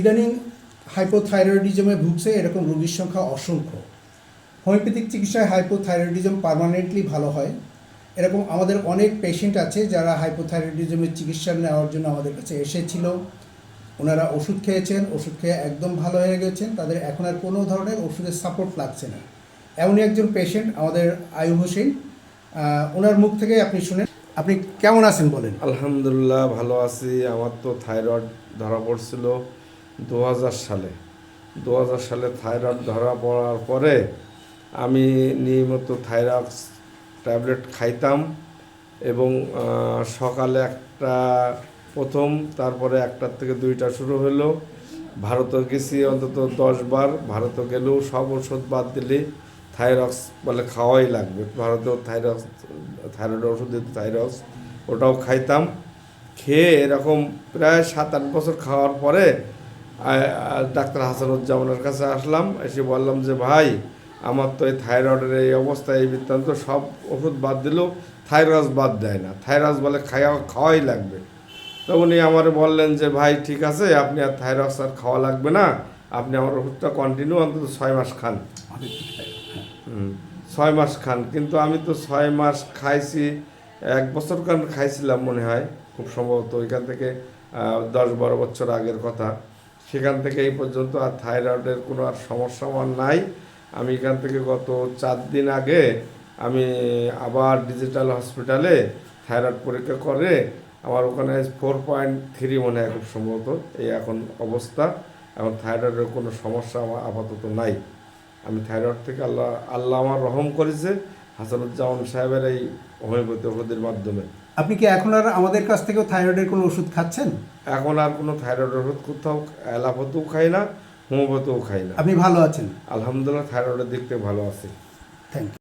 ইদানিং হাইপোথাইরয়েডিজমে ভুগছে এরকম রোগীর সংখ্যা অসংখ্য। হোমিওপ্যাথিক চিকিৎসায় হাইপোথাইরয়েডিজম পার্মানেন্টলি ভালো হয়। এরকম আমাদের অনেক পেশেন্ট আছে যারা হাইপোথাইরয়েডিজমের চিকিৎসা নেওয়ার জন্য আমাদের কাছে এসেছিল। ওনারা ওষুধ খেয়েছেন, ওষুধ খেয়ে একদম ভালো হয়ে গেছেন, তাদের এখন আর কোনো ধরনের ওষুধের সাপোর্ট লাগছে না। এমনই একজন পেশেন্ট আমাদের আয়ুব হোসেন। ওনার মুখ থেকে আপনি শুনেন। আপনি কেমন আছেন বলেন? আলহামদুলিল্লাহ ভালো আছি। আমার তো থাইরয়েড ধরা পড়ছিল 2000 সালে। 2000 সালে থাইরয়েড ধরা পড়ার পরে আমি নিয়মিত থাইরয়েড ট্যাবলেট খাইতাম এবং সকালে একটা প্রথম, তারপরে একটার থেকে দুইটা শুরু হলো। ভারতে গেছি অন্তত 10 বার। ভারতে গেলেও সব ওষুধ বাদ দিলে থাইরক্স বলে খাওয়াই লাগবে। ভারতেও থাইরয়েড ওষুধ দিত থাইরক্স, ওটাও খাইতাম। খেয়ে এরকম প্রায় 7-8 বছর খাওয়ার পরে ডাক্তার হাসানুজ্জামানের কাছে আসলাম। এসে বললাম যে ভাই, আমার তো এই থাইরয়েডের এই অবস্থা, এই বৃত্তান্ত, সব ওষুধ বাদ দিলেও থাইরয়েড বাদ দেয় না, থাইরয়েড বলে খাওয়াই লাগবে। তো উনি আমার বললেন যে ভাই ঠিক আছে, আপনি আর থাইরয়েড আর খাওয়া লাগবে না, আপনি আমার ওষুধটা কন্টিনিউ অন্তত 6 মাস খান। 6 মাস খান। কিন্তু আমি তো 6 মাস খাইছি, 1 বছর কারণ খাইছিলাম মনে হয় খুব সম্ভবত। ওইখান থেকে 10-12 বছর আগের কথা। সেখান থেকে এই পর্যন্ত আর থাইরয়েডের কোনো আর সমস্যা আমার নাই। আমি এখান থেকে গত 4 দিন আগে আমি আবার ডিজিটাল হসপিটালে থাইরয়েড পরীক্ষা করে আমার ওখানে 4.3 মনে হয় খুব সম্ভবত এই এখন অবস্থা। এখন থাইরয়েডের কোনো সমস্যা আমার আপাতত নাই। আমি থাইরয়েড থেকে আল্লাহ আমার রহম করেছে হাসানুজ্জামান সাহেবের এই হোমিওপ্যাথি ওষুধের মাধ্যমে। আপনি কি এখন আর আমাদের কাছ থেকেও থাইরয়েডের কোনো ওষুধ খাচ্ছেন? এখন আর কোনো থাইরয়েড ওষুধ কোথাও অ্যালোপ্যাথিও খাই না, হোমিওপ্যাথিও খাই না। আপনি ভালো আছেন? আলহামদুলিল্লাহ থাইরয়েডের দিক থেকে ভালো আছি। Thank you.